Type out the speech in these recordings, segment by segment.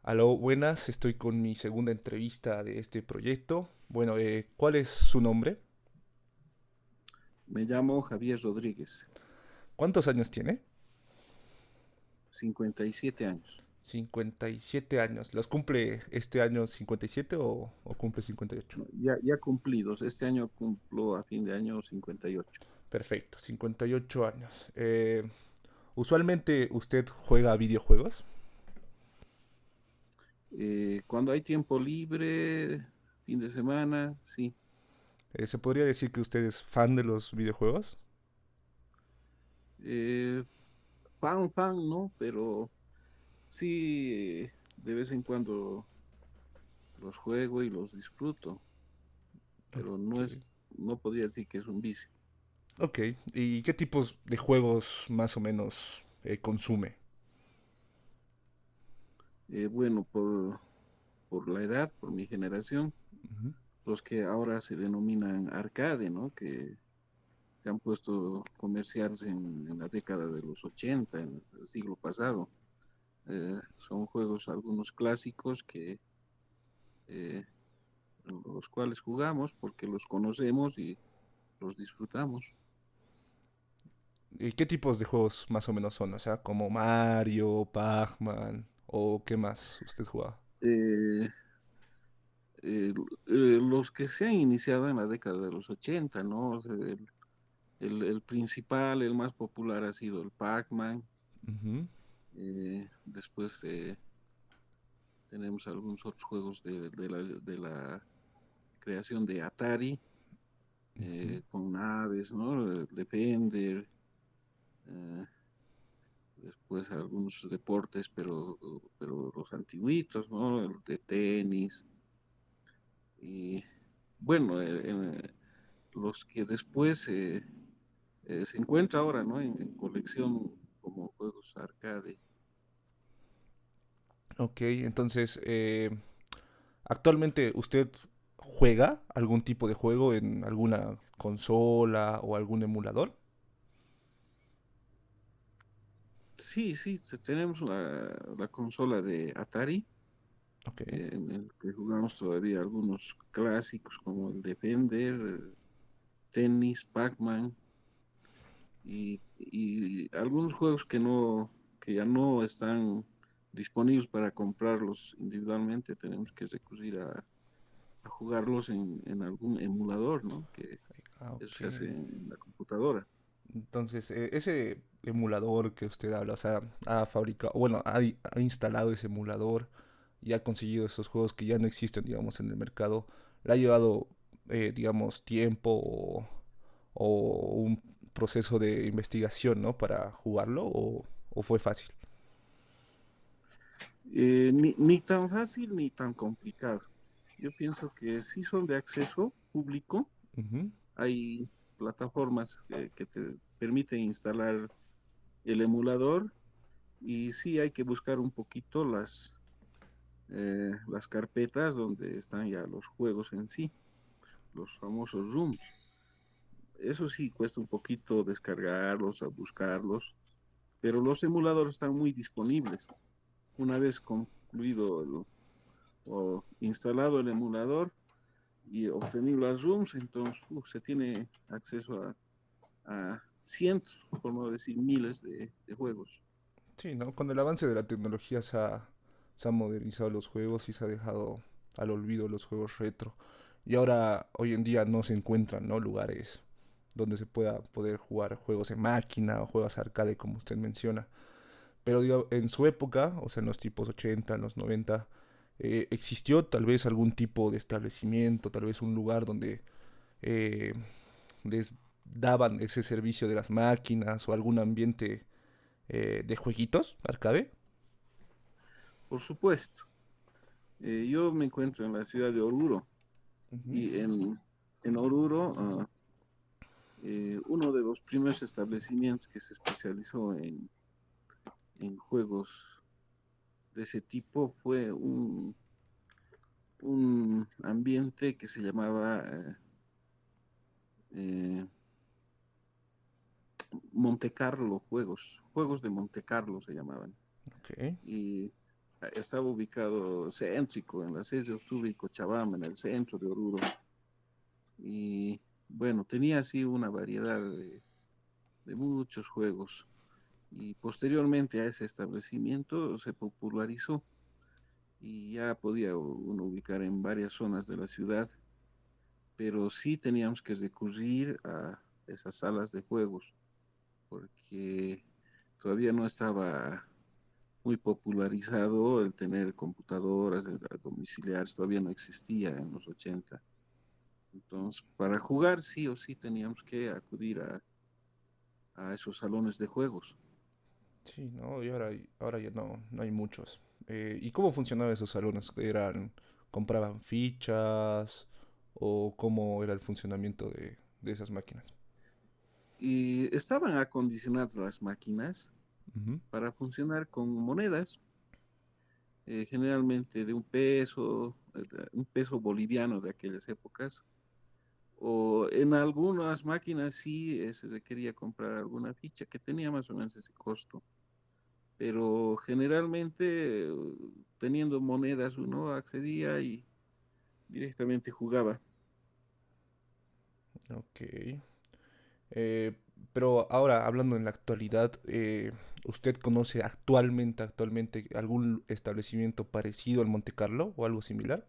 Aló, buenas, estoy con mi segunda entrevista de este proyecto. Bueno, ¿cuál es su nombre? Me llamo Javier Rodríguez, ¿Cuántos años tiene? 57 años. 57 años. ¿Los cumple este año 57 o cumple 58? No, ya cumplidos. Este año cumplo a fin de año 58. Perfecto, 58 años. ¿Usualmente usted juega videojuegos? Cuando hay tiempo libre, fin de semana, sí. ¿Se podría decir que usted es fan de los videojuegos? Eh, fan, ¿no? Pero sí, de vez en cuando los juego y los disfruto, pero Ok. no podría decir que es un vicio. Ok, ¿y qué tipos de juegos más o menos consume? Bueno, por la edad, por mi generación, Ujú. los que ahora se denominan arcade, ¿no? Que se han puesto comerciales en la década de los 80, en el siglo pasado. Son juegos, algunos clásicos eh, los cuales jugamos porque los conocemos y los disfrutamos. ¿Y qué tipos de juegos más o menos son? O sea, como Mario, Pac-Man o qué más usted juega. Eh, los que se han iniciado en la década de los 80, ¿no? O sea, el principal, el más popular ha sido el Pac-Man. Ujú, Después tenemos algunos otros juegos de la creación de Atari, ujú. con naves, ¿no? Defender, eh, después algunos deportes, pero los antiguitos, ¿no? El de tenis, y bueno, los que después se encuentra ahora, ¿no? En colección como juegos arcade. Ok, entonces, ¿actualmente usted juega algún tipo de juego en alguna consola o algún emulador? Sí, sí, tenemos la consola de Atari, Ok, en el que jugamos todavía algunos clásicos como el Defender, Tennis, Pac-Man, y algunos juegos que ya no están disponibles para comprarlos individualmente. Tenemos que recurrir a jugarlos en algún emulador, ¿no? Que eso ok. se hace en la computadora. Entonces, ese emulador que usted habla, o sea, ha fabricado, bueno, ha instalado ese emulador y ha conseguido esos juegos que ya no existen, digamos, en el mercado. ¿Le ha llevado, digamos, tiempo o un proceso de investigación, ¿no? Para jugarlo o fue fácil? Ni tan fácil ni tan complicado. Yo pienso que sí son de acceso público. Ujú. Hay plataformas que te permiten instalar el emulador, y sí hay que buscar un poquito las carpetas donde están ya los juegos en sí, los famosos rooms. Eso sí cuesta un poquito descargarlos, a buscarlos, pero los emuladores están muy disponibles. Una vez concluido o instalado el emulador y obtenido las rooms, entonces se tiene acceso a cientos, por no decir miles de juegos. Sí, ¿no? Con el avance de la tecnología se han modernizado los juegos y se ha dejado al olvido los juegos retro. Y ahora, hoy en día, no se encuentran, ¿no? Lugares donde se pueda poder jugar juegos en máquina o juegos arcade, como usted menciona. Pero digo, en su época, o sea, en los tipos 80, en los 90, existió tal vez algún tipo de establecimiento, tal vez un lugar donde eh, les daban ese servicio de las máquinas o algún ambiente de jueguitos arcade. Por supuesto, yo me encuentro en la ciudad de Oruro, Ujú. y en Oruro, uno de los primeros establecimientos que se especializó en juegos de ese tipo fue un ambiente que se llamaba eh, Monte Carlo Juegos, Juegos de Monte Carlo se llamaban. Ok. Y estaba ubicado céntrico en la 6 de octubre y Cochabamba, en el centro de Oruro. Y bueno, tenía así una variedad de muchos juegos. Y posteriormente a ese establecimiento se popularizó y ya podía uno ubicar en varias zonas de la ciudad, pero sí teníamos que recurrir a esas salas de juegos porque todavía no estaba muy popularizado el tener computadoras domiciliares, todavía no existía en los 80. Entonces, para jugar sí o sí teníamos que acudir a esos salones de juegos. Sí, ¿no? Y ahora ya no hay muchos. ¿Y cómo funcionaban esos salones? ¿Compraban fichas? ¿O cómo era el funcionamiento de esas máquinas? Y estaban acondicionadas las máquinas Ujú. para funcionar con monedas, generalmente de un peso boliviano de aquellas épocas. O en algunas máquinas sí se requería comprar alguna ficha que tenía más o menos ese costo. Pero generalmente teniendo monedas uno accedía y directamente jugaba. Ok. Eh, pero ahora, hablando en la actualidad, ¿usted conoce actualmente algún establecimiento parecido al Monte Carlo o algo similar?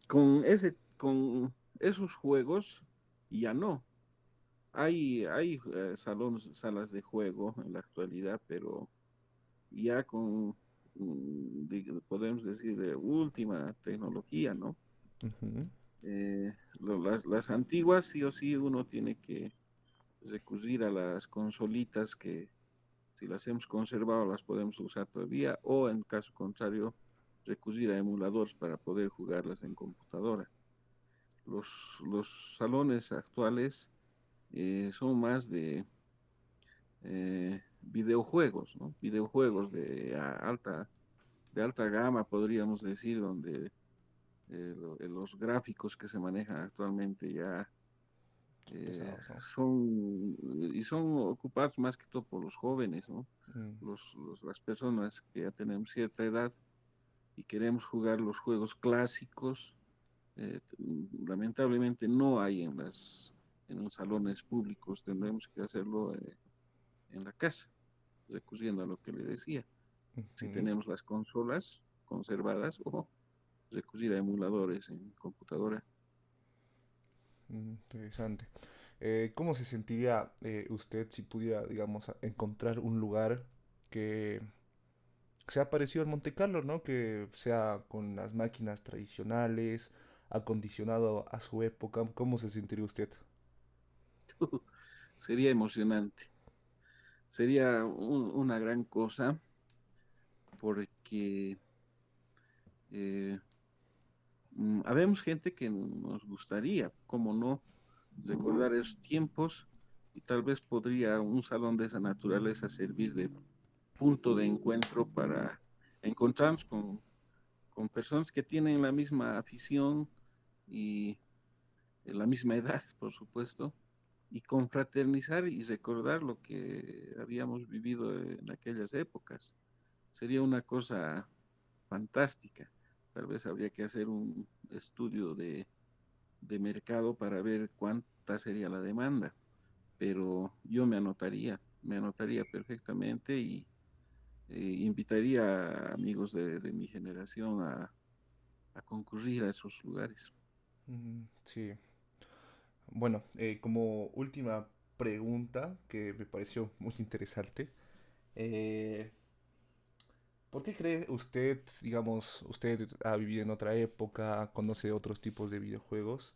Con esos juegos ya no. Hay salas de juego en la actualidad, pero ya con, podemos decir, de última tecnología, ¿no? Ujú. Las antiguas sí o sí uno tiene que recurrir a las consolitas que si las hemos conservado las podemos usar todavía o en caso contrario recurrir a emuladores para poder jugarlas en computadora. Los salones actuales son más videojuegos, ¿no? Videojuegos de alta gama, podríamos decir, donde los gráficos que se manejan actualmente ya Son pesados, ¿no? son ocupados más que todo por los jóvenes, ¿no? Mm. Las personas que ya tenemos cierta edad y queremos jugar los juegos clásicos, lamentablemente no hay en los salones públicos, tendremos que hacerlo en la casa, recurriendo a lo que le decía. Si Ujú. tenemos las consolas conservadas o recurrir a emuladores en computadora. Interesante. ¿Cómo se sentiría usted si pudiera, digamos, encontrar un lugar que sea parecido al Monte Carlo, ¿no? Que sea con las máquinas tradicionales, acondicionado a su época. ¿Cómo se sentiría usted? Sería emocionante, sería una gran cosa porque eh, habemos gente que nos gustaría, como no, recordar esos tiempos y tal vez podría un salón de esa naturaleza servir de punto de encuentro para encontrarnos con personas que tienen la misma afición y la misma edad, por supuesto, y confraternizar y recordar lo que habíamos vivido en aquellas épocas. Sería una cosa fantástica. Tal vez habría que hacer un estudio de mercado para ver cuánta sería la demanda, pero yo me anotaría perfectamente y invitaría a amigos de mi generación a concurrir a esos lugares. Sí. Bueno, como última pregunta que me pareció muy interesante, eh, ¿por qué cree usted, digamos, usted ha vivido en otra época, conoce otros tipos de videojuegos?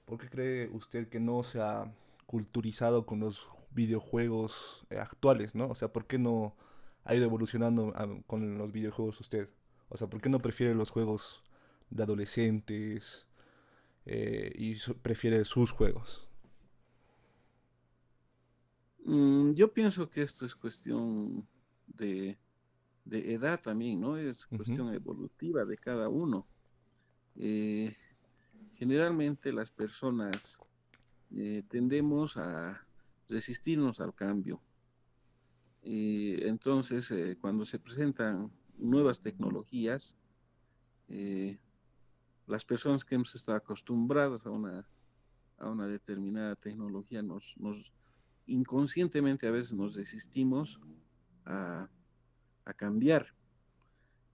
¿Por qué cree usted que no se ha culturizado con los videojuegos actuales, ¿no? O sea, ¿por qué no ha ido evolucionando con los videojuegos usted? O sea, ¿por qué no prefiere los juegos de adolescentes y prefiere sus juegos? Yo pienso que esto es cuestión de, de edad también, ¿no? Es Ujú. cuestión evolutiva de cada uno. Eh, Generalmente las personas tendemos a resistirnos al cambio. Y entonces, cuando se presentan nuevas tecnologías, eh, las personas que hemos estado acostumbradas a una determinada tecnología, inconscientemente a veces nos resistimos a, a cambiar.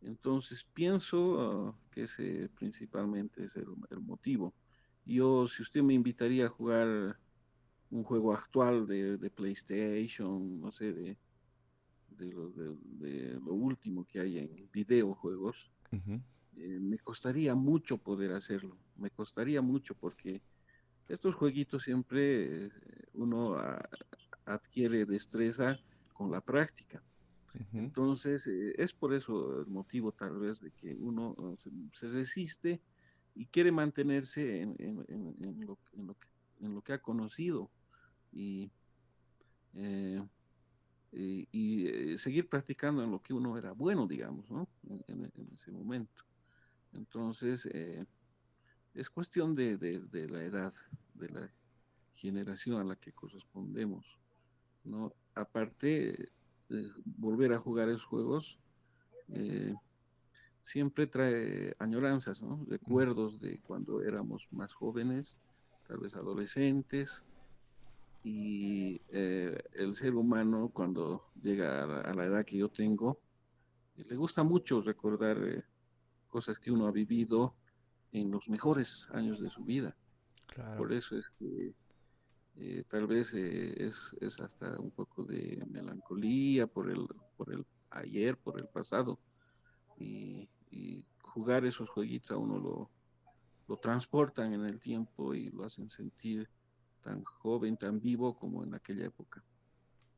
Entonces, pienso que ese principalmente es el motivo. Yo, si usted me invitaría a jugar un juego actual de PlayStation, no sé, de lo último que hay en videojuegos, Ujú, me costaría mucho poder hacerlo. Me costaría mucho porque estos jueguitos siempre uno adquiere destreza con la práctica. ujú, Entonces, es por eso el motivo tal vez de que uno se resiste y quiere mantenerse en lo que ha conocido y, eh, seguir practicando en lo que uno era bueno, digamos, ¿no? En ese momento. Entonces, es cuestión de la edad, de la generación a la que correspondemos, ¿no? Aparte, volver a jugar esos juegos eh, siempre trae añoranzas, ¿no? mm, Recuerdos de cuando éramos más jóvenes, tal vez adolescentes, y el ser humano cuando llega a la edad que yo tengo, le gusta mucho recordar cosas que uno ha vivido en los mejores años de su vida. claro. Por eso es que tal vez es hasta un poco de melancolía por el ayer, por el pasado, y jugar esos jueguitos a uno lo transportan en el tiempo y lo hacen sentir tan joven, tan vivo como en aquella época.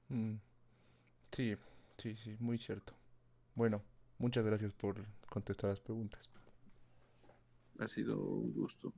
Mm, sí, sí, sí, muy cierto. Bueno, muchas gracias por contestar las preguntas. Ha sido un gusto.